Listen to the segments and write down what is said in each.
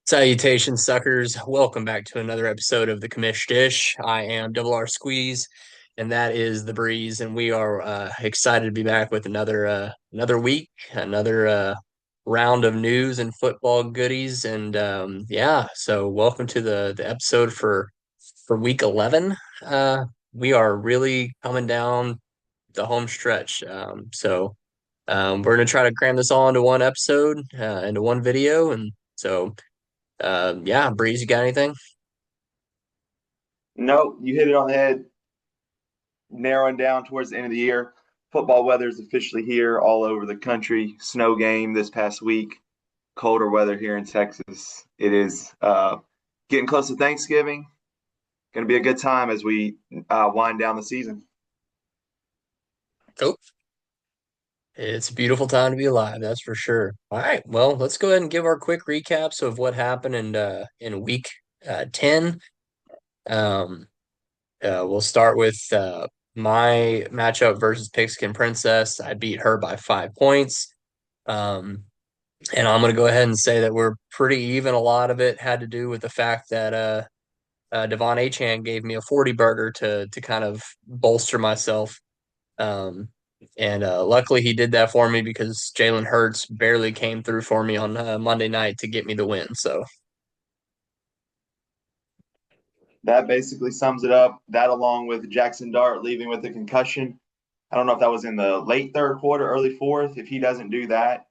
Salutations, suckers. Welcome back to another episode of the Commish Dish. I am Double R Squeeze, and that is the Breeze, and we are excited to be back with another week, another round of news and football goodies, and yeah. So welcome to the episode for week 11. We are really coming down the home stretch. We're gonna try to cram this all into one episode, into one video, and so. Yeah, Breeze, you got anything? No, you hit it on the head. Narrowing down towards the end of the year. Football weather is officially here all over the country. Snow game this past week. Colder weather here in Texas. It is getting close to Thanksgiving. Going to be a good time as we wind down the season. Oh, it's a beautiful time to be alive, that's for sure. All right, well, let's go ahead and give our quick recaps of what happened in week 10. Um, we'll start with my matchup versus Pigskin Princess. I beat her by 5 points. Um, and I'm gonna go ahead and say that we're pretty even. A lot of it had to do with the fact that Devon Achan gave me a 40 burger to kind of bolster myself. Um, and luckily he did that for me because Jalen Hurts barely came through for me on Monday night to get me the win. So That basically sums it up. That along with Jackson Dart leaving with a concussion. I don't know if that was in the late third quarter, early fourth. If he doesn't do that,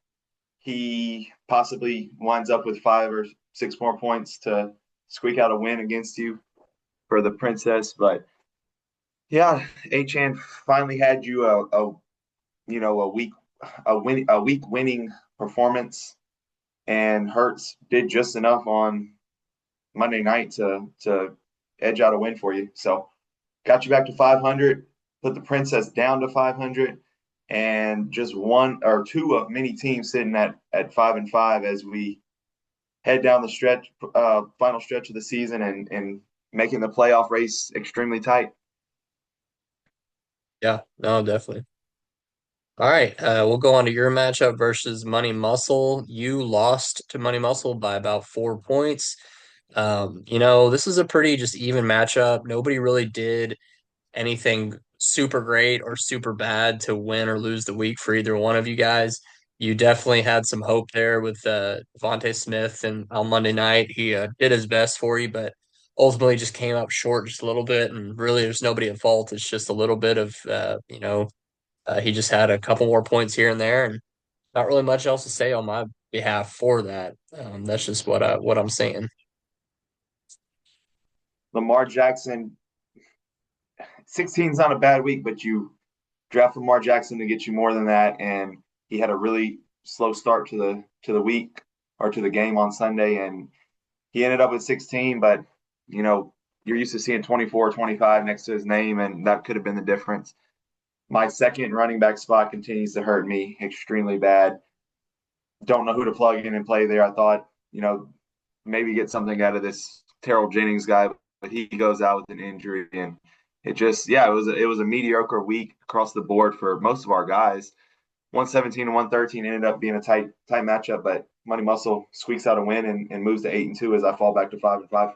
he possibly winds up with 5 or 6 more points to squeak out a win against you for the Princess. But yeah, Achan finally had you a you know a week winning performance, and Hertz did just enough on Monday night to edge out a win for you. So got you back to 500, put the Princess down to 500, and just one or two of many teams sitting at 5-5 as we head down the stretch, final stretch of the season, and making the playoff race extremely tight. yeah, no, definitely. All right, we'll go on to your matchup versus Money Muscle. You lost to Money Muscle by about 4 points. This is a pretty just even matchup. Nobody really did anything super great or super bad to win or lose the week for either one of you guys. You definitely had some hope there with Devontae Smith, and on Monday night he did his best for you, but ultimately just came up short just a little bit. And really, there's nobody at fault. It's just a little bit of he just had a couple more points here and there, and not really much else to say on my behalf for that. That's just what I'm saying. Lamar Jackson, 16 is not a bad week, but you draft Lamar Jackson to get you more than that, and he had a really slow start to the week or to the game on Sunday, and he ended up with 16. But you know, you're used to seeing 24, 25 next to his name, and that could have been the difference. My second running back spot continues to hurt me extremely bad. Don't know who to plug in and play there. I thought, maybe get something out of this Terrell Jennings guy, but he goes out with an injury, and it was a mediocre week across the board for most of our guys. 117 and 113 ended up being a tight matchup, but Money Muscle squeaks out a win and moves to 8-2 as I fall back to 5-5.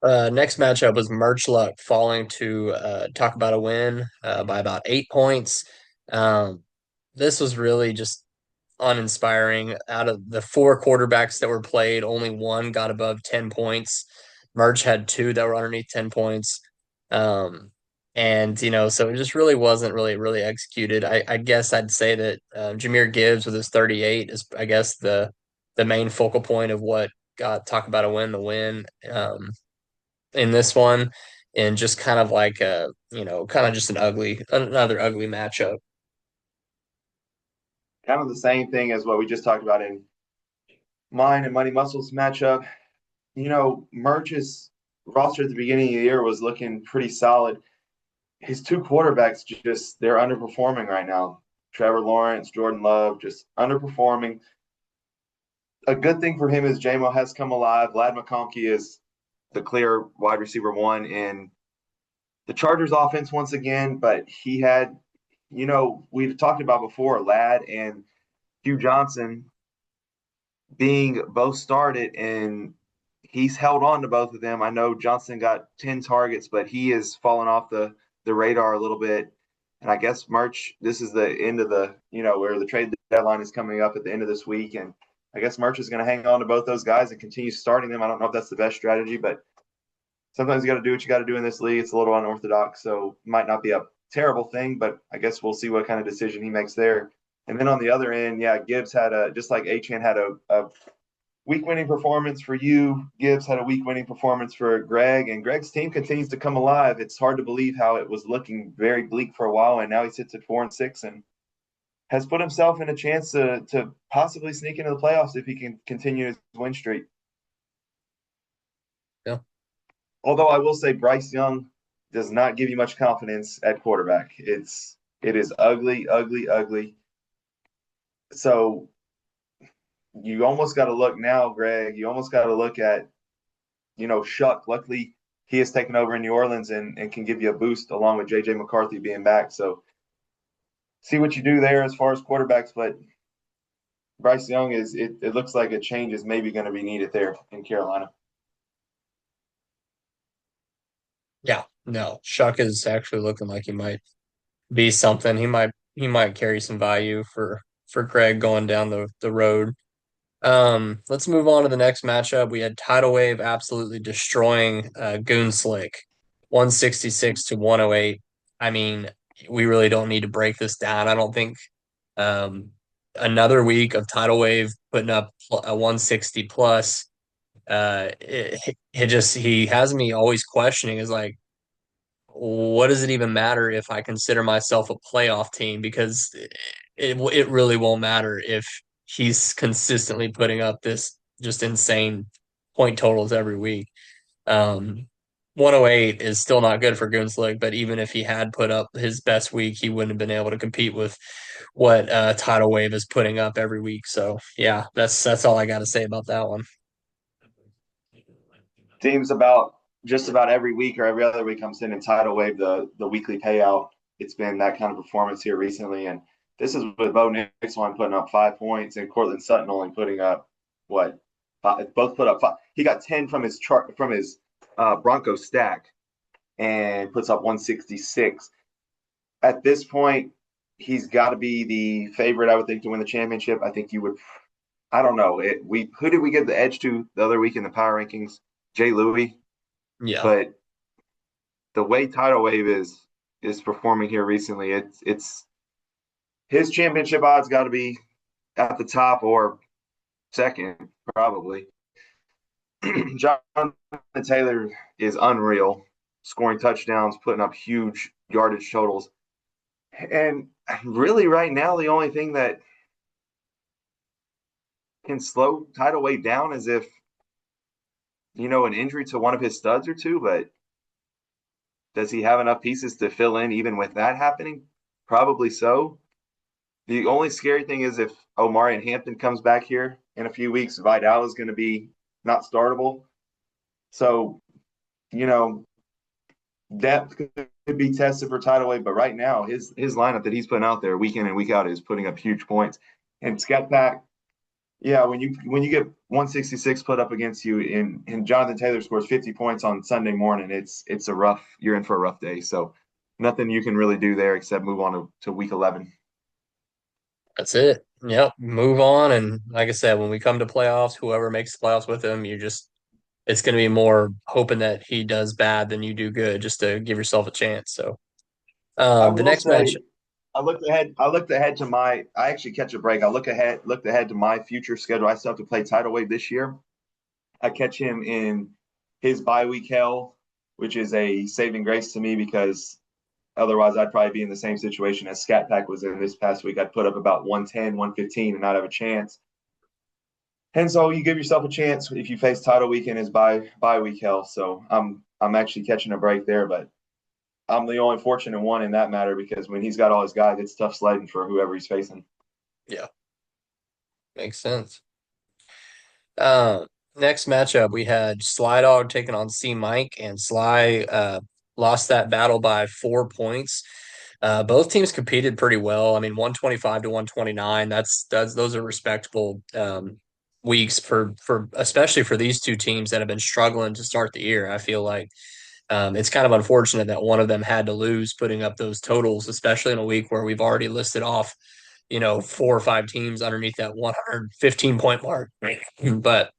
Next matchup was Merch Luck falling to talk about a win by about 8 points. Um, this was really just uninspiring. Out of the four quarterbacks that were played, only one got above 10 points. Merch had two that were underneath 10 points. Um, so it just really wasn't really executed. I guess I'd say that Jameer Gibbs with his 38 is, I guess, the main focal point of what got talk about a win, the win. In this one, and just kind of like kind of just another ugly matchup. Kind of the same thing as what we just talked about in mine and Money Muscles matchup. Merch's roster at the beginning of the year was looking pretty solid. His two quarterbacks they're underperforming right now. Trevor Lawrence, Jordan Love, just underperforming. A good thing for him is JMO has come alive. Lad McConkey is the clear wide receiver one in the Chargers offense once again, but he had, we've talked about before, Lad and Hugh Johnson being both started, and he's held on to both of them. I know Johnson got 10 targets, but he has fallen off the radar a little bit. And I guess March, this is the end of the, where the trade deadline is coming up at the end of this week. And I guess March is going to hang on to both those guys and continue starting them. I don't know if that's the best strategy, but sometimes you got to do what you got to do in this league. It's a little unorthodox, so might not be a terrible thing, but I guess we'll see what kind of decision he makes there. And then on the other end, yeah, Gibbs had just like Achan had a week winning performance for you. Gibbs had a week winning performance for Greg, and Greg's team continues to come alive. It's hard to believe how it was looking very bleak for a while, and now he sits at 4-6 and has put himself in a chance to possibly sneak into the playoffs if he can continue his win streak. Yeah. Although I will say Bryce Young does not give you much confidence at quarterback. It is ugly, ugly, ugly. So you almost got to look now, Greg. You almost got to look at, Shuck. Luckily, he has taken over in New Orleans and can give you a boost along with JJ McCarthy being back. So see what you do there as far as quarterbacks. But Bryce Young it looks like a change is maybe going to be needed there in Carolina. Yeah. No, Shuck is actually looking like he might be something. He might carry some value for Greg going down the road. Let's move on to the next matchup. We had Tidal Wave absolutely destroying Goonslick, 166 to 108. I mean, we really don't need to break this down. I don't think um, another week of Tidal Wave putting up a 160 plus. He has me always questioning is like, what does it even matter if I consider myself a playoff team? Because it really won't matter if he's consistently putting up this just insane point totals every week. Um, 108 is still not good for Gunslick, but even if he had put up his best week, he wouldn't have been able to compete with what Tidal Wave is putting up every week. So yeah, that's all I got to say about that one. Teams about just about every week or every other week I'm sending Tidal Wave the weekly payout. It's been that kind of performance here recently, and this is with Bo Nix one putting up 5 points and Cortland Sutton only putting up what five, both put up five. He got 10 from his chart from his Bronco stack and puts up 166. At this point, he's got to be the favorite, I would think, to win the championship. I think you would. I don't know. Who did we give the edge to the other week in the power rankings? Jay Louie, Yeah. but the way Tidal Wave is performing here recently, it's his championship odds got to be at the top or second probably. Jonathan Taylor is unreal, scoring touchdowns, putting up huge yardage totals, and really right now the only thing that can slow Tidal Wave down is if an injury to one of his studs or two, but does he have enough pieces to fill in even with that happening? Probably so. The only scary thing is if Omari and Hampton comes back here in a few weeks, Vidal is going to be not startable. So, you know, depth could be tested for Tidal Wave, but right now his lineup that he's putting out there week in and week out is putting up huge points. And Scat Pack, yeah, when you get 166 put up against you and Jonathan Taylor scores 50 points on Sunday morning, it's a rough you're in for a rough day. So nothing you can really do there except move on to week 11. That's it. Yep. Move on. And like I said, when we come to playoffs, whoever makes the playoffs with him, it's going to be more hoping that he does bad than you do good just to give yourself a chance. So, I the will next match, say I looked ahead to I actually catch a break. Looked ahead to my future schedule. I still have to play Tidal Wave this year. I catch him in his bye week hell, which is a saving grace to me because otherwise I'd probably be in the same situation as Scat Pack was in this past week. I'd put up about 110, 115 and not have a chance. And so you give yourself a chance if you face Tidal Week in his bye week hell. So I'm actually catching a break there, but I'm the only fortunate one in that matter because when he's got all his guys, it's tough sledding for whoever he's facing. yeah, makes sense. Uh, Next matchup, we had Sly Dog taking on C Mike, and Sly lost that battle by 4 points. Both teams competed pretty well. I mean, 125 to 129. Those are respectable weeks for especially for these two teams that have been struggling to start the year. I feel like it's kind of unfortunate that one of them had to lose, putting up those totals, especially in a week where we've already listed off, 4 or 5 teams underneath that 115 point mark. But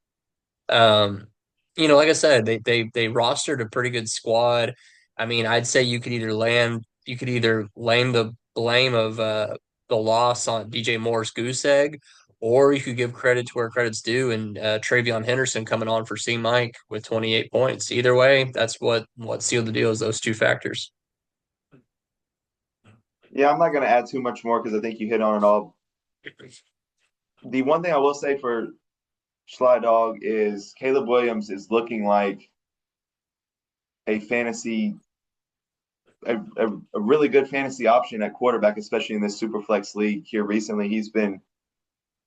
um, like I said, they rostered a pretty good squad. I mean, I'd say you could either lay the blame of the loss on DJ Moore's goose egg, or you could give credit to where credit's due and Travion Henderson coming on for C Mike with 28 points. Either way, that's what sealed the deal is those two factors. Yeah, I'm not going to add too much more because I think you hit on it all. The one thing I will say for Sly Dog is Caleb Williams is looking like a fantasy, a really good fantasy option at quarterback, especially in this super flex league here recently. He's been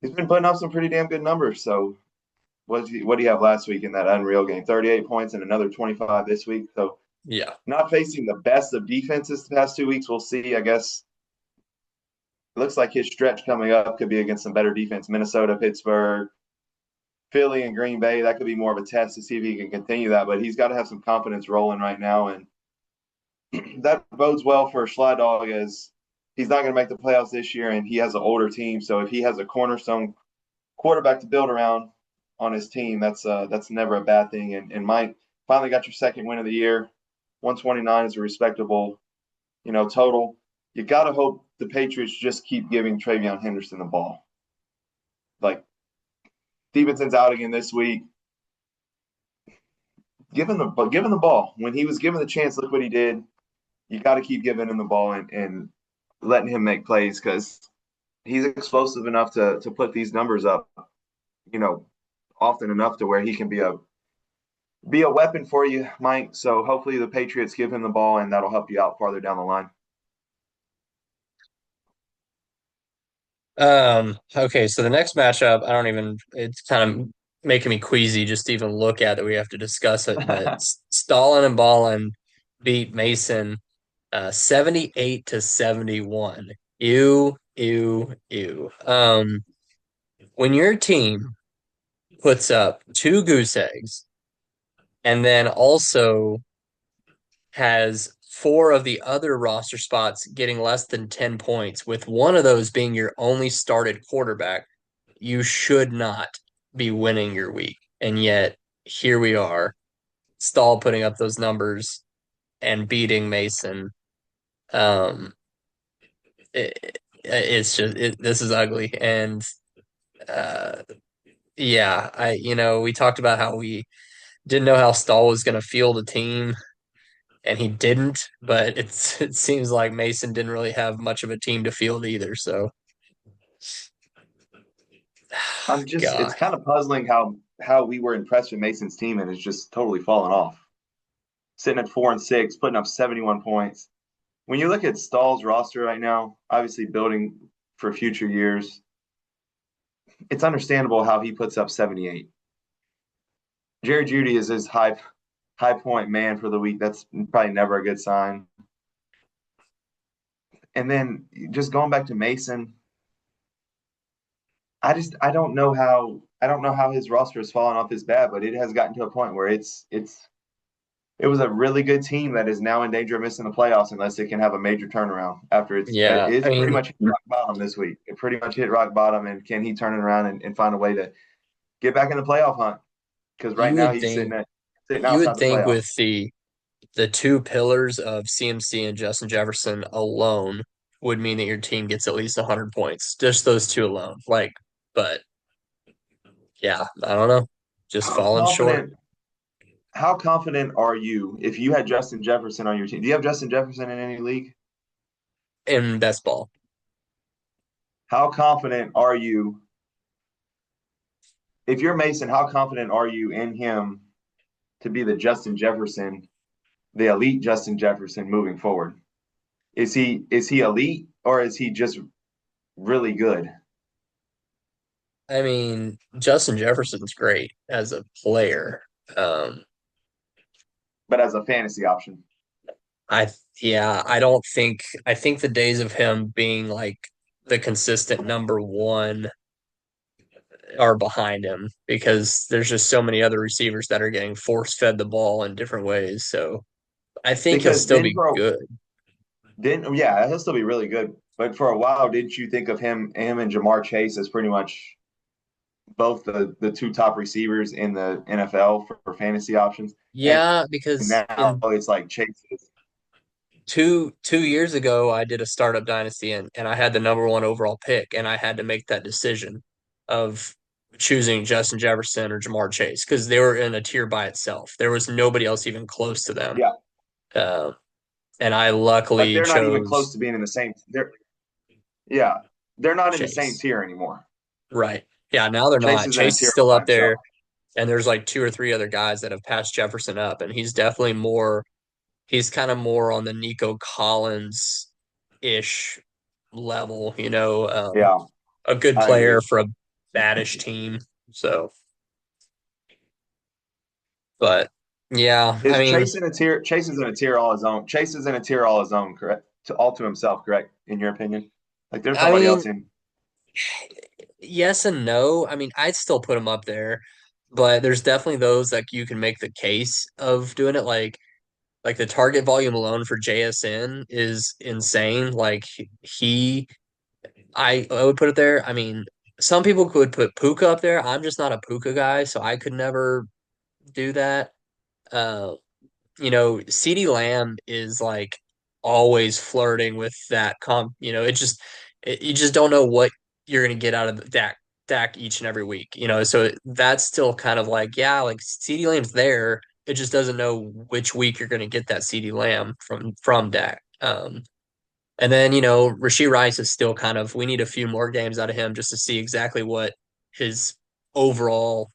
putting up some pretty damn good numbers. So what do you have last week in that Unreal game? 38 points and another 25 this week. So Yeah. not facing the best of defenses the past 2 weeks. We'll see. I guess it looks like his stretch coming up could be against some better defense. Minnesota, Pittsburgh, Philly, and Green Bay. That could be more of a test to see if he can continue that. But he's got to have some confidence rolling right now. And that bodes well for Sly Dog as he's not going to make the playoffs this year and he has an older team. So if he has a cornerstone quarterback to build around on his team, that's never a bad thing. And Mike finally got your second win of the year. 129 is a respectable, total. You got to hope the Patriots just keep giving Travion Henderson the ball. Like Stevenson's out again this week. Give him the ball. When he was given the chance, look what he did. You got to keep giving him the ball and letting him make plays because he's explosive enough to put these numbers up, you know, often enough to where he can be a weapon for you, Mike. So hopefully the Patriots give him the ball and that'll help you out farther down the line. Okay, so the next matchup, it's kind of making me queasy just to even look at it. We have to discuss it, but Stalin and Ballin beat Mason 78 to 71. Ew, ew, ew. When your team puts up two goose eggs and then also has four of the other roster spots getting less than 10 points, with one of those being your only started quarterback, you should not be winning your week. And yet, here we are, Stahl putting up those numbers and beating Mason. Um, this is ugly. And yeah, we talked about how we didn't know how Stahl was going to field a team and he didn't. But it seems like Mason didn't really have much of a team to field either. So, It's God, kind of puzzling how we were impressed with Mason's team and it's just totally fallen off. Sitting at 4-6, putting up 71 points. When you look at Stahl's roster right now, obviously building for future years, it's understandable how he puts up 78. Jerry Judy is his high point man for the week. That's probably never a good sign. And then just going back to Mason, I don't know how his roster has fallen off this bad, but it has gotten to a point where it was a really good team that is now in danger of missing the playoffs unless it can have a major turnaround after yeah. it's I pretty mean, much hit rock bottom this week. It pretty much hit rock bottom, and can he turn it around and find a way to get back in the playoff hunt? Because right you now would he's think sitting you would outside the think playoffs. with the two pillars of CMC and Justin Jefferson alone would mean that your team gets at least 100 points. Just those two alone. But yeah, I don't know. Just How falling short confident? How confident are you if you had Justin Jefferson on your team? Do you have Justin Jefferson in any league? in best ball. How confident are you if you're Mason? How confident are you in him to be the Justin Jefferson, the elite Justin Jefferson moving forward? Is he elite or is he just really good? I mean, Justin Jefferson's great as a player. Um, But as a fantasy option, I yeah, I think the days of him being like the consistent number one are behind him because there's just so many other receivers that are getting force fed the ball in different ways. So I think he'll Because still then be for good. then yeah, he'll still be really good. But for a while, didn't you think of him and Jamar Chase as pretty much both the two top receivers in the NFL for fantasy options? And Yeah, because now in it's like Chase is, two years ago I did a startup dynasty and I had the number one overall pick and I had to make that decision of choosing Justin Jefferson or Jamar Chase because they were in a tier by itself. There was nobody else even close to them. yeah, Uh, and I but luckily they're not even close chose to being in the same. Yeah, they're not in the same Chase. tier anymore. Right. Yeah, now they're Chase not. is in a Chase is tier still by up himself. there, and there's like two or three other guys that have passed Jefferson up, and he's definitely more, he's kind of more on the Nico Collins ish level, Yeah, a good I player agree. for a baddish team. So, but yeah, I Is mean, Chase in a tier? Chase is in a tier all his own. Chase is in a tier all his own, correct? All to himself, correct? In your opinion, like there's I nobody mean, else in. yes and no. I mean, I'd still put him up there, but there's definitely those like you can make the case of doing it like the target volume alone for JSN is insane. Like he I would put it there. I mean, some people could put Puka up there. I'm just not a Puka guy, so I could never do that. Uh, CeeDee Lamb is like always flirting with that you just don't know what you're gonna get out of Dak each and every week. So that's still kind of like, yeah, like CeeDee Lamb's there. It just doesn't know which week you're gonna get that CeeDee Lamb from Dak. And then, Rashee Rice is still kind of, we need a few more games out of him just to see exactly what his overall,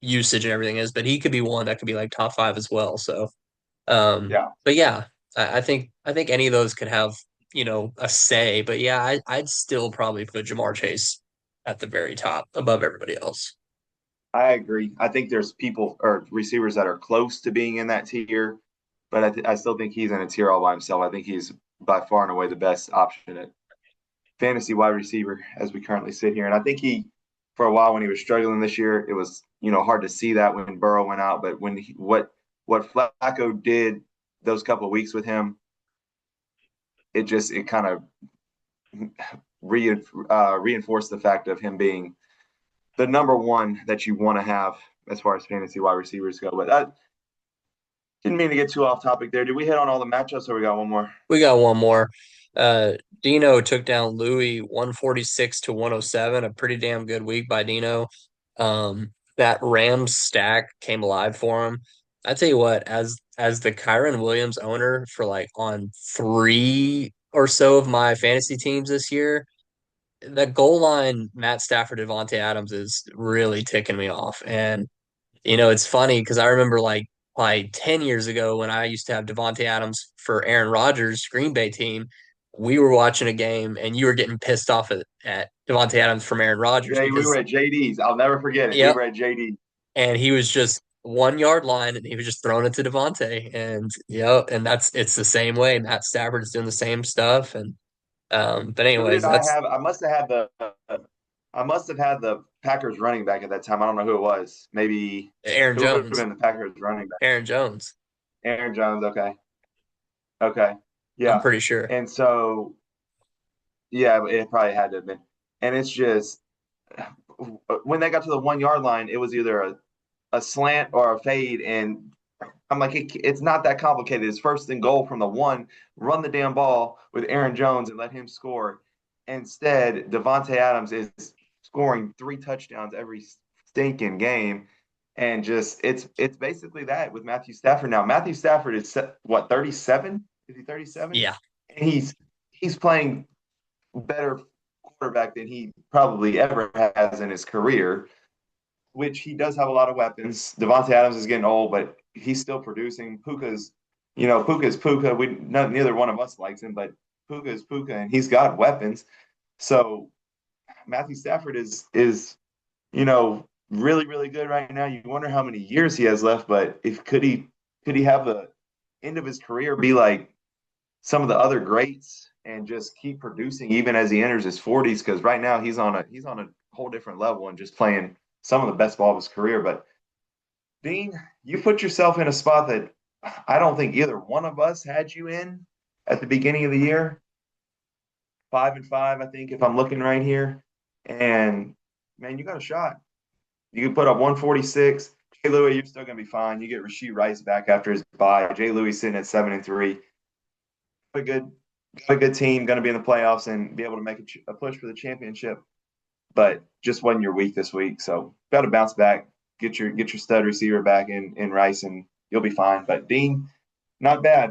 usage and everything is. But he could be one that could be like top five as well. So, Yeah, but yeah, I think any of those could have, a say. But yeah, I'd still probably put Jamar Chase at the very top above everybody else. I agree. I think there's people or receivers that are close to being in that tier, but I still think he's in a tier all by himself. I think he's by far and away the best option at fantasy wide receiver as we currently sit here. And I think for a while when he was struggling this year, it was hard to see that when Burrow went out. But what Flacco did those couple of weeks with him, it kind of reinforced the fact of him being the number one that you want to have as far as fantasy wide receivers go. But I didn't mean to get too off topic there. Did we hit on all the matchups or we got one more? We got one more. Uh, Dino took down Louis 146 to 107. A pretty damn good week by Dino. That Rams stack came alive for him. I tell you what, as the Kyron Williams owner for like on three or so of my fantasy teams this year, that goal line Matt Stafford Devontae Adams is really ticking me off. And it's funny because I remember like 10 years ago when I used to have Devontae Adams for Aaron Rodgers' Green Bay team, we were watching a game and you were getting pissed off at Devontae Adams from Aaron Rodgers Jay, we were because, at JD's. I'll never forget it. We yep, were at JD. and he was just 1 yard line and he was just throwing it to Devontae. And, and it's the same way. Matt Stafford is doing the same stuff. And, but Who did anyways, I that's have? I must have had the Packers running back at that time. I don't know who it was. Maybe Aaron who would have Jones, been the Packers running back? Aaron Jones, Aaron Jones. Okay. Okay. I'm Yeah. pretty sure. And so, yeah, it probably had to have been. And it's just when they got to the 1 yard line, it was either a slant or a fade. And I'm like, it's not that complicated. It's first and goal from the one, run the damn ball with Aaron Jones and let him score. Instead, Devontae Adams is scoring 3 touchdowns every stinking game. And just it's basically that with Matthew Stafford now. Matthew Stafford is what 37? Is he 37? Yeah. And he's playing better quarterback than he probably ever has in his career, which he does have a lot of weapons. Devontae Adams is getting old, but he's still producing. Puka's Puka. Neither one of us likes him, but Puka is Puka, and he's got weapons. So Matthew Stafford is really really good right now. You wonder how many years he has left, but if could he have the end of his career be like some of the other greats and just keep producing even as he enters his 40s? Because right now he's on a whole different level and just playing some of the best ball of his career. But Dean, you put yourself in a spot that I don't think either one of us had you in at the beginning of the year. 5-5, I think, if I'm looking right here. And man, you got a shot. You can put up 146. Jay Louis, you're still going to be fine. You get Rasheed Rice back after his bye. Jay Louis sitting at 7-3. Got a good team, going to be in the playoffs and be able to make a push for the championship. But just wasn't your week this week, so got to bounce back. Get your stud receiver back in Rice, and you'll be fine. But Dean, not bad.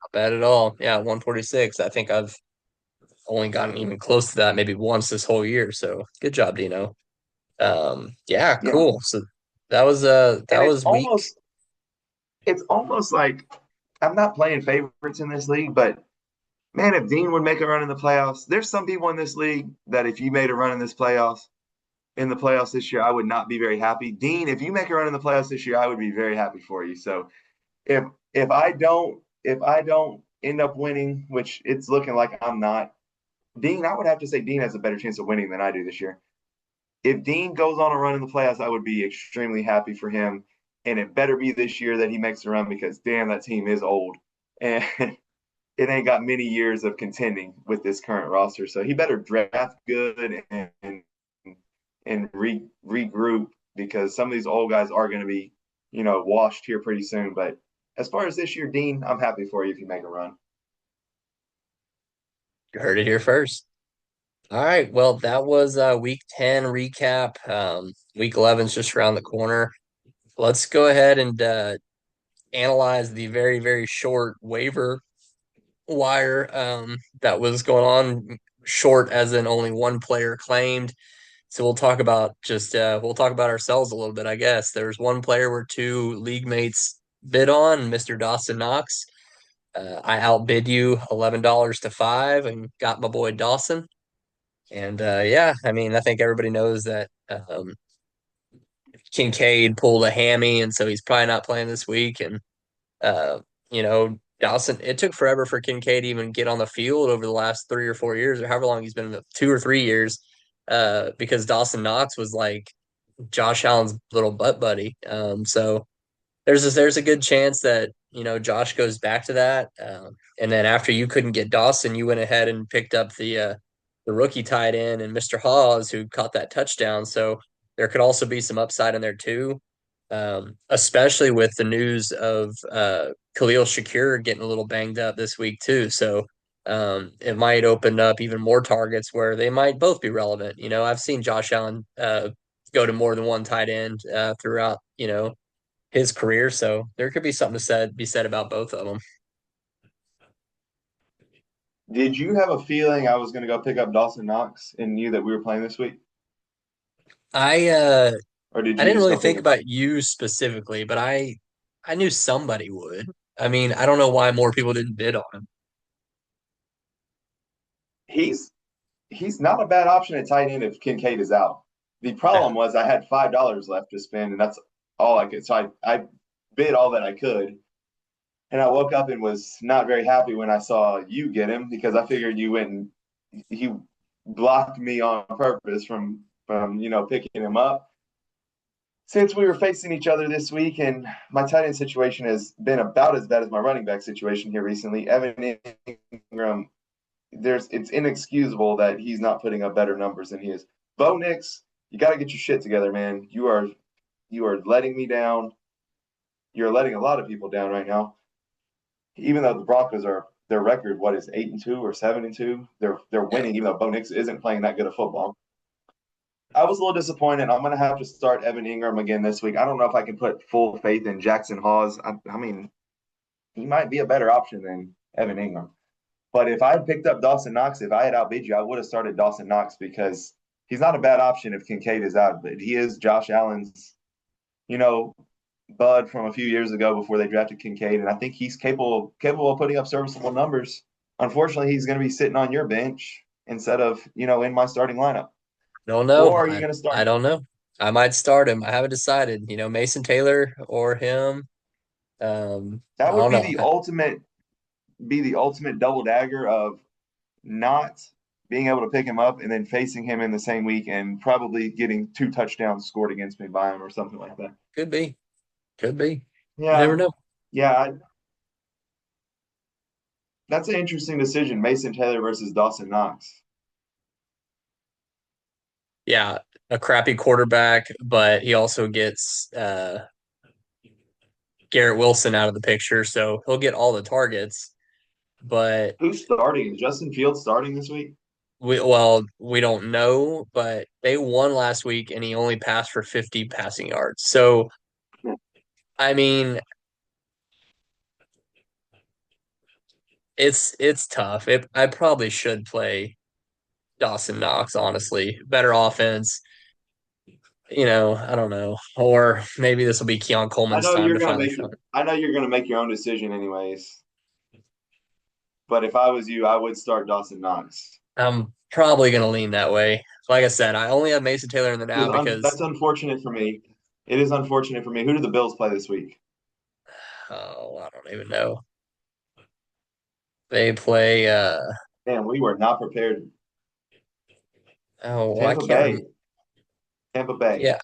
Not bad at all. Yeah, 146. I think I've only gotten even close to that maybe once this whole year. So good job, Dino. Yeah, Yeah, cool. So that and was week. it's almost like I'm not playing favorites in this league, but man, if Dean would make a run in the playoffs, there's some people in this league that if you made a run in the playoffs this year, I would not be very happy. Dean, if you make a run in the playoffs this year, I would be very happy for you. So if if I don't end up winning, which it's looking like I'm not, Dean, I would have to say Dean has a better chance of winning than I do this year. If Dean goes on a run in the playoffs, I would be extremely happy for him. And it better be this year that he makes a run because damn, that team is old. And it ain't got many years of contending with this current roster. So he better draft good and regroup because some of these old guys are going to be, washed here pretty soon. But as far as this year, Dean, I'm happy for you if you make a run. You heard it here first. All right. Well, that was week 10 recap. Week 11 is just around the corner. Let's go ahead and analyze the very, very short waiver wire that was going on. Short as in only one player claimed. So we'll talk about ourselves a little bit, I guess. There was one player where two league mates bid on, Mr. Dawson Knox. I outbid you $11 to 5 and got my boy Dawson. And yeah, I mean, I think everybody knows that Kincaid pulled a hammy, and so he's probably not playing this week. And Dawson, it took forever for Kincaid to even get on the field over the last 3 or 4 years, or however long he's been in the 2 or 3 years, because Dawson Knox was like Josh Allen's little butt buddy. So there's a good chance that Josh goes back to that, and then after you couldn't get Dawson, you went ahead and picked up the rookie tight end and Mr. Hawes who caught that touchdown. So there could also be some upside in there too, especially with the news of Khalil Shakir getting a little banged up this week too. So it might open up even more targets where they might both be relevant. I've seen Josh Allen go to more than one tight end throughout his career. So there could be something to be said about both of them. Did you have a feeling I was going to go pick up Dawson Knox and knew that we were playing this week? I uh Or did I you didn't just really go pick think him up? about you specifically, but I knew somebody would. I mean, I don't know why more people didn't bid on him. He's he's not a bad option at tight end if Kincaid is out. The problem was I had $5 left to spend, and that's all I could. So I bid all that I could, and I woke up and was not very happy when I saw you get him because I figured you went and he blocked me on purpose from picking him up. Since we were facing each other this week, and my tight end situation has been about as bad as my running back situation here recently. Evan Ingram, it's inexcusable that he's not putting up better numbers than he is. Bo Nix, you got to get your shit together, man. You are letting me down. You're letting a lot of people down right now. Even though the Broncos are their record, what is 8-2 or 7-2? They're Yeah. winning, even though Bo Nix isn't playing that good of football. I was a little disappointed. I'm going to have to start Evan Ingram again this week. I don't know if I can put full faith in Jackson Hawes. I mean, he might be a better option than Evan Ingram. But if I had picked up Dawson Knox, if I had outbid you, I would have started Dawson Knox because he's not a bad option if Kincaid is out. But he is Josh Allen's, you know, bud from a few years ago before they drafted Kincaid, and I think he's capable of putting up serviceable numbers. Unfortunately, he's going to be sitting on your bench instead of in my starting lineup. Don't know. Or are you I going to start I him? don't know. I might start him. I haven't decided. Mason Taylor or him. I That would don't know. be the ultimate double dagger of not being able to pick him up and then facing him in the same week and probably getting 2 touchdowns scored against me by him or something like that. Could be. Could be. You never Yeah, know. yeah, that's an interesting decision. Mason Taylor versus Dawson Knox. Yeah, a crappy quarterback, but he also gets Garrett Wilson out of the picture, so he'll get all the targets. But Who's starting? Is Justin Fields starting this week? we don't know, but they won last week and he only passed for 50 passing yards. So I mean, it's tough. I probably should play Dawson Knox, honestly. Better offense, I don't know. Or maybe this will be Keon I Coleman's know time you're to gonna finally make shine. it. I know you're gonna make your own decision anyways. But if I was you, I would start Dawson Knox. I'm probably gonna lean that way. Like I said, I only have Mason Taylor in the now That's because unfortunate for me. It is unfortunate for me. Who do the Bills play this week? oh, I don't even know. They play Man, we were not prepared. oh, I Tampa can't remember. Bay. Tampa Bay. Yeah.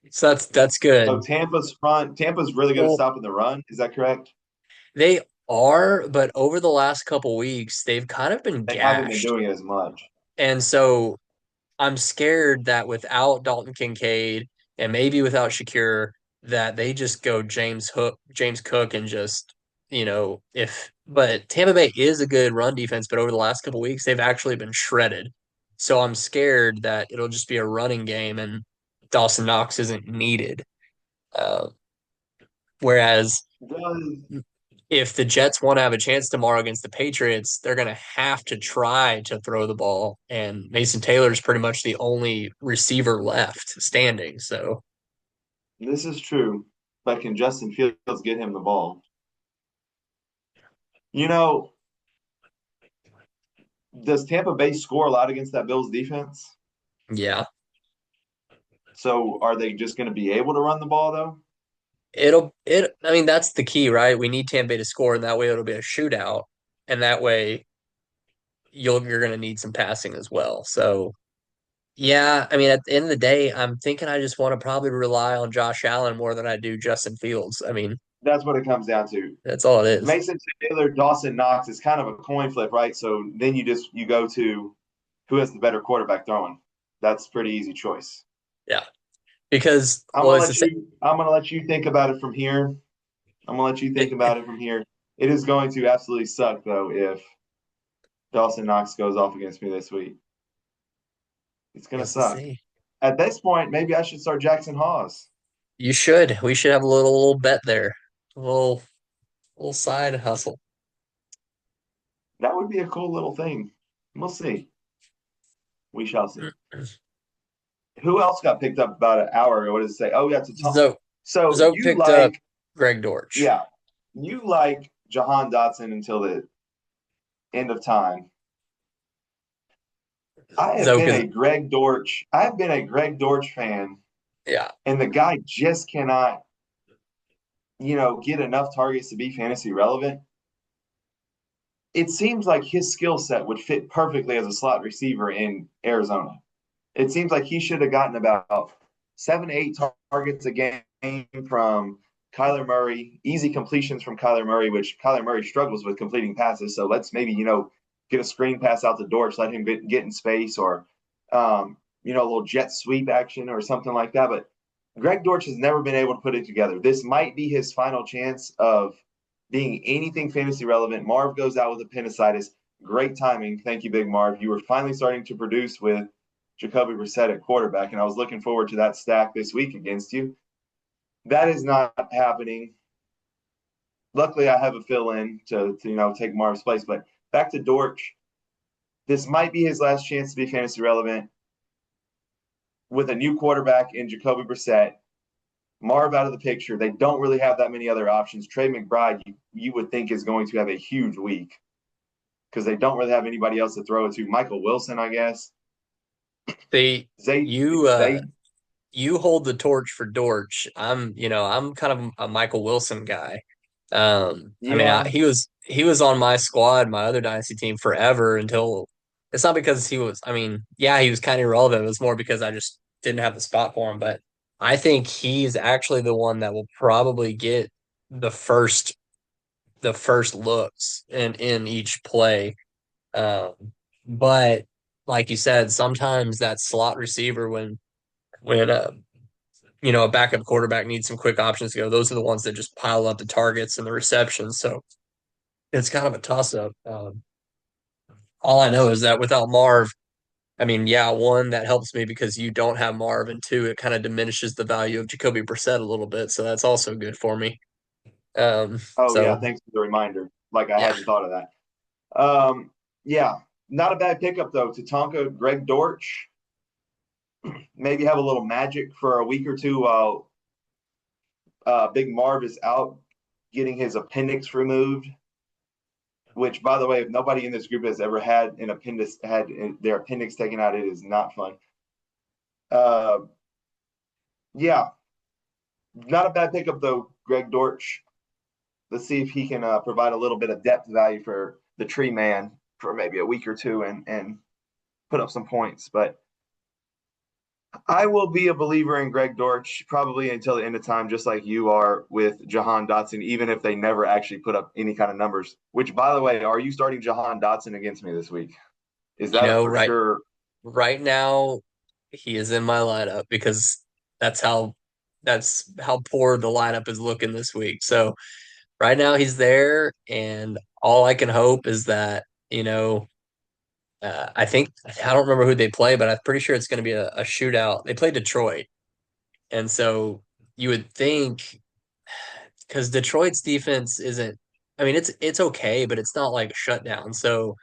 So that's So good. Tampa's really good at Well, stopping the run. Is that correct? they are, but over the last couple weeks, they've kind of been They haven't been gashed. doing it as much. And so I'm scared that without Dalton Kincaid and maybe without Shakir, that they just go James Cook, and just, if but Tampa Bay is a good run defense, but over the last couple weeks they've actually been shredded. So I'm scared that it'll just be a running game and Dawson Knox isn't needed. Uh, whereas Does if the Jets want to have a chance tomorrow against the Patriots, they're going to have to try to throw the ball. And Mason Taylor is pretty much the only receiver left standing. So, this is true, but can Justin Fields get him the ball? You know, does Tampa Bay score a lot against that Bills defense? yeah, So are they just going to be able to run the ball though? I mean, that's the key, right? We need Tampa Bay to score, and that way it'll be a shootout. And that way you're going to need some passing as well. So, yeah, I mean, at the end of the day, I'm thinking I just want to probably rely on Josh Allen more than I do Justin Fields. I mean, That's what it comes down to. that's all it is. Mason Taylor, Dawson Knox is kind of a coin flip, right? So then you go to who has the better quarterback throwing. That's a pretty easy choice. Yeah. Because, I'm well, gonna it's the let same. you. I'm gonna let you think about it from here. I'm gonna let you think about it from here. It is going to absolutely suck though if Dawson Knox goes off against me this week. It's gonna Guess we'll suck. see. At this point, maybe I should start Jackson Hawes. You should. We should have a little bet there. A little side hustle. That would be a cool little thing. We'll see. We shall see. Who else got picked up about an hour ago? What did it say? Oh, yeah, it's a Tom. Zoe So Zoe picked up Greg Dortch. yeah, you like Jahan Dotson until the end of time. I have Zoe been is a Greg Dortch. I have been a Greg Dortch fan, yeah. and the guy just cannot, get enough targets to be fantasy relevant. It seems like his skill set would fit perfectly as a slot receiver in Arizona. It seems like he should have gotten about 7 to 8 targets a game from Kyler Murray, easy completions from Kyler Murray, which Kyler Murray struggles with completing passes. So let's maybe, get a screen pass out the door, let him get in space, or, a little jet sweep action or something like that. But Greg Dortch has never been able to put it together. This might be his final chance of being anything fantasy relevant. Marv goes out with appendicitis. Great timing. Thank you, Big Marv. You were finally starting to produce with Jacoby Brissett at quarterback, and I was looking forward to that stack this week against you. That is not happening. Luckily, I have a fill-in to take Marv's place. But back to Dortch, this might be his last chance to be fantasy relevant with a new quarterback in Jacoby Brissett. Marv out of the picture. They don't really have that many other options. Trey McBride, you would think, is going to have a huge week because they don't really have anybody else to throw it to. Michael Wilson, I guess. They Zay, you Zay, you hold the torch for Dortch. I'm kind of a Michael Wilson guy. I mean, yeah, he was on my squad, my other dynasty team forever until it's not because he was, I mean, yeah, he was kind of irrelevant. It was more because I just didn't have the spot for him. But I think he's actually the one that will probably get the first the first looks in each play. Um, but like you said, sometimes that slot receiver when a backup quarterback needs some quick options to go, those are the ones that just pile up the targets and the receptions. So it's kind of a toss up. All I know is that without Marv, I mean, yeah, one, that helps me because you don't have Marv, and two, it kind of diminishes the value of Jacoby Brissett a little bit. So that's also good for me. Oh yeah, So thanks for the reminder. Like I yeah, hadn't thought of that. Yeah, not a bad pickup though. Tatanka, Greg Dortch, maybe have a little magic for a week or two while Big Marv is out getting his appendix removed. Which, by the way, if nobody in this group has ever had their appendix taken out, it is not fun. Uh, yeah, not a bad pickup though, Greg Dortch. Let's see if he can provide a little bit of depth value for the tree man for maybe a week or two and put up some points. But I will be a believer in Greg Dortch probably until the end of time, just like you are with Jahan Dotson, even if they never actually put up any kind of numbers. Which, by the way, are you starting Jahan Dotson against me this week? Is you that a know, for sure? right now he is in my lineup because that's how that's how poor the lineup is looking this week. So right now he's there, and all I can hope is that, I think I don't remember who they play, but I'm pretty sure it's going to be a shootout. They play Detroit, and so you would think because Detroit's defense isn't. I mean, it's okay, but it's not like a shutdown. So,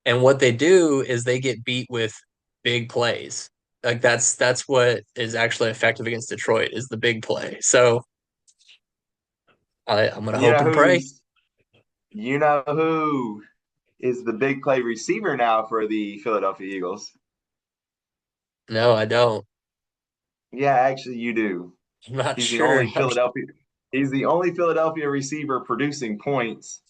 and what they do is they get beat with big plays. Like that's what is actually effective against Detroit is the big play. So I'm gonna You hope know and pray. who's you know who is the big play receiver now for the Philadelphia Eagles? No, I don't. Yeah, actually you do. I'm not He's the sure. only Philadelphia he's the only Philadelphia receiver producing points,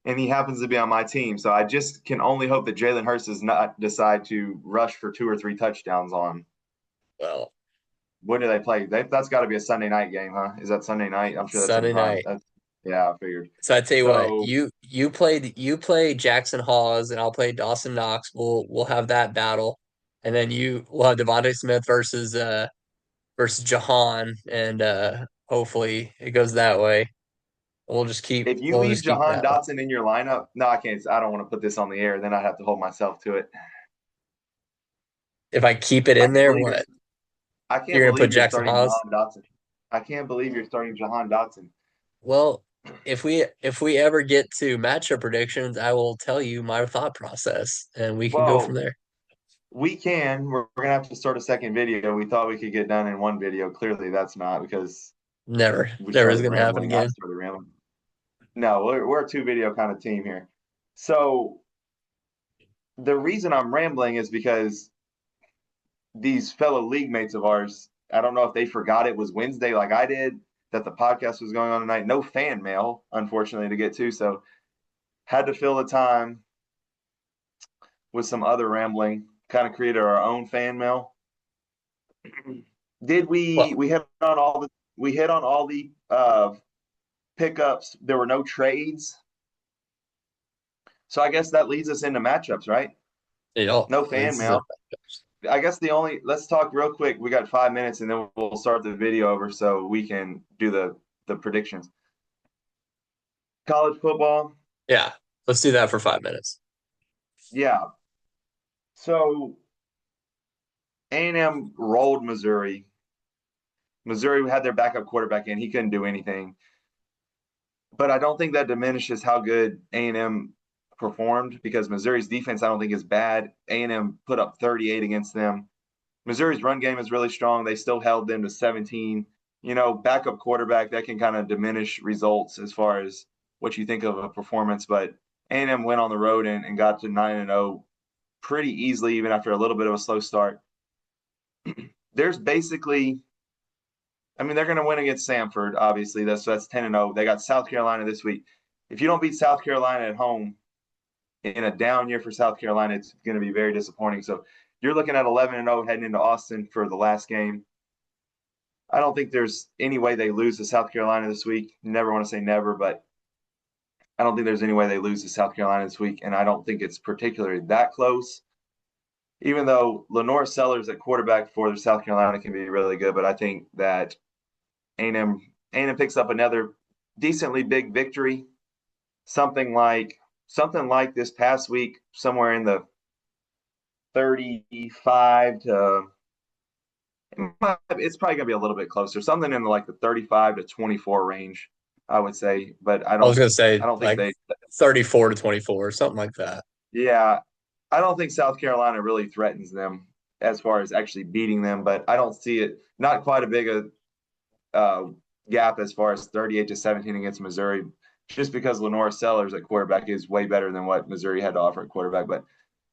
and he happens to be on my team. So I just can only hope that Jalen Hurts does not decide to rush for 2 or 3 touchdowns on. Well, When do they play? That's got to be a Sunday night game, huh? Is that Sunday night? I'm sure that's in Sunday prime. night. That's yeah, I figured. So I tell you what, So you play Jackson Hawes and I'll play Dawson Knox. We'll have that battle, and then you will have Devontae Smith versus Jahan, and hopefully it goes that way. if you We'll leave just keep Jahan battling. Dotson in your lineup, no, I can't. I don't want to put this on the air. Then I'd have to hold myself to it. If I keep it I in can't there, believe you're. what I can't you're gonna put believe you're Jackson starting Hawes? Jahan Dotson. I can't believe you're starting Jahan Dotson. Well, if we ever get to matchup predictions, I will tell you my thought process, and we can go from Well, there. we can. We're gonna have to start a second video. We thought we could get done in one video. Clearly, that's not because we Never is started gonna happen rambling. I again. started rambling. No, we're a 2 video kind of team here. So the reason I'm rambling is because these fellow league mates of ours, I don't know if they forgot it was Wednesday like I did, that the podcast was going on tonight. No fan mail, unfortunately, to get to. So had to fill the time with some other rambling, kind of created our own fan mail. Did Well, we hit on all the pickups? There were no trades. So I guess that leads us into matchups, right? No fan this is a mail. I guess the only let's talk real quick. We got 5 minutes and then we'll start the video over so we can do the predictions. College football, yeah. Let's do that for 5 minutes. yeah. So A&M rolled Missouri. Missouri had their backup quarterback in. He couldn't do anything. But I don't think that diminishes how good A&M performed because Missouri's defense I don't think is bad. A&M put up 38 against them. Missouri's run game is really strong. They still held them to 17. Backup quarterback that can kind of diminish results as far as what you think of a performance. But A&M went on the road and got to 9-0 pretty easily, even after a little bit of a slow start. There's basically, I mean, they're going to win against Samford. Obviously, that's 10-0. They got South Carolina this week. If you don't beat South Carolina at home, in a down year for South Carolina, it's going to be very disappointing. So you're looking at 11-0 heading into Austin for the last game. I don't think there's any way they lose to South Carolina this week. Never want to say never, but I don't think there's any way they lose to South Carolina this week, and I don't think it's particularly that close. Even though Lenore Sellers at quarterback for South Carolina can be really good, but I think that A&M A&M picks up another decently big victory, something like this past week, somewhere in the 35 to it's probably gonna be a little bit closer, something in like the 35 to 24 range, I would say. But I was gonna say I don't think like they, 34 to 24, something like that. yeah, I don't think South Carolina really threatens them as far as actually beating them. But I don't see it not quite a big a uh, gap as far as 38 to 17 against Missouri, just because Lenore Sellers at quarterback is way better than what Missouri had to offer at quarterback. But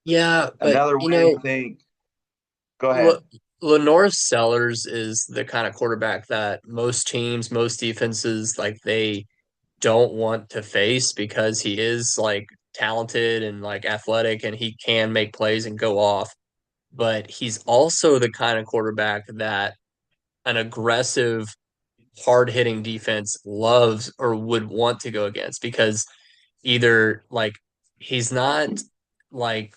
Yeah, but another you win, know, I think. Go L ahead. Lenore Sellers is the kind of quarterback that most teams, most defenses, like they don't want to face because he is like talented and like athletic and he can make plays and go off. But he's also the kind of quarterback that an aggressive, hard-hitting defense loves or would want to go against because either like he's not like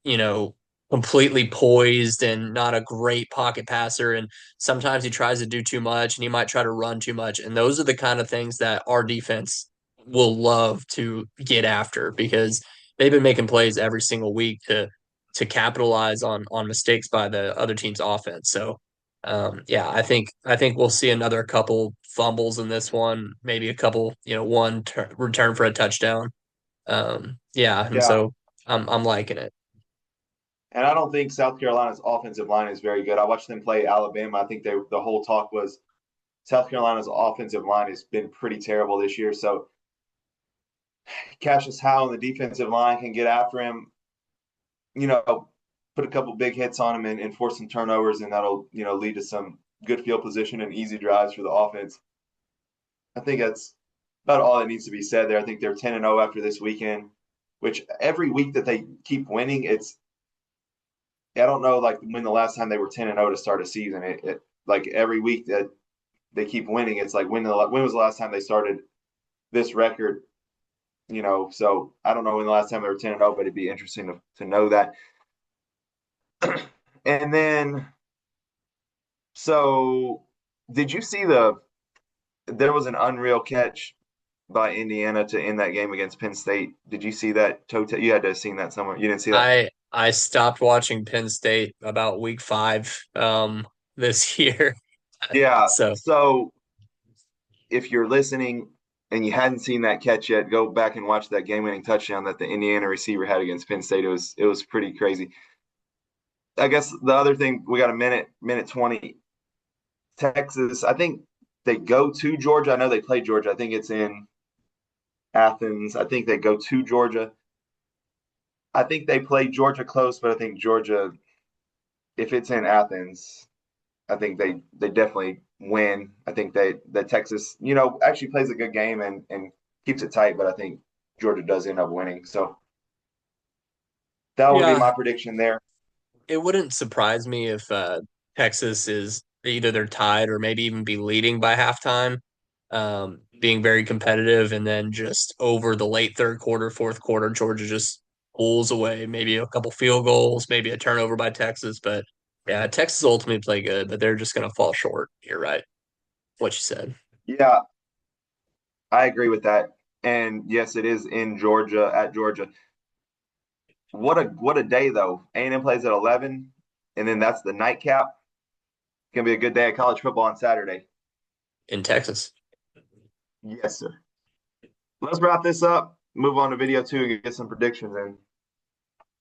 you know, completely poised and not a great pocket passer. And sometimes he tries to do too much and he might try to run too much. And those are the kind of things that our defense will love to get after because they've been making plays every single week to capitalize on mistakes by the other team's offense. So yeah, I think we'll see another couple fumbles in this one, maybe a couple, return for a touchdown. Yeah, and Yeah. so I'm liking it. And I don't think South Carolina's offensive line is very good. I watched them play Alabama. I think the whole talk was South Carolina's offensive line has been pretty terrible this year. So Cassius Howe and the defensive line can get after him, you know, put a couple big hits on him and force some turnovers, and that'll, lead to some good field position and easy drives for the offense. I think that's about all that needs to be said there. I think they're 10-0 after this weekend, which every week that they keep winning, I don't know like when the last time they were 10-0 to start a season. Like every week that they keep winning, it's like when was the last time they started this record? So I don't know when the last time they were 10-0, but it'd be interesting to know that. And then, so did you see there was an unreal catch by Indiana to end that game against Penn State? Did you see that? Toto, you had to have seen that somewhere. You didn't see that? I stopped watching Penn State about week 5 this year. Yeah. So So if you're listening and you hadn't seen that catch yet, go back and watch that game-winning touchdown that the Indiana receiver had against Penn State. It was pretty crazy. I guess the other thing, we got a minute 20. Texas, I think they go to Georgia. I know they play Georgia. I think it's in Athens. I think they go to Georgia. I think they play Georgia close, but I think Georgia, if it's in Athens, I think they definitely win. I think that Texas, actually plays a good game and keeps it tight, but I think Georgia does end up winning. So that would be yeah, my prediction there. it wouldn't surprise me if Texas is either they're tied or maybe even be leading by halftime, being very competitive, and then just over the late third quarter, fourth quarter, Georgia just pulls away, maybe a couple field goals, maybe a turnover by Texas. But yeah, Texas ultimately play good, but they're just going to fall short. You're right. What you said. Yeah, I agree with that. And yes, it is in Georgia at Georgia. What a day though. A&M plays at 11, and then that's the nightcap. It's gonna be a good day of college football on Saturday. In Texas. Yes, sir. Let's wrap this up. Move on to video two and get some predictions in.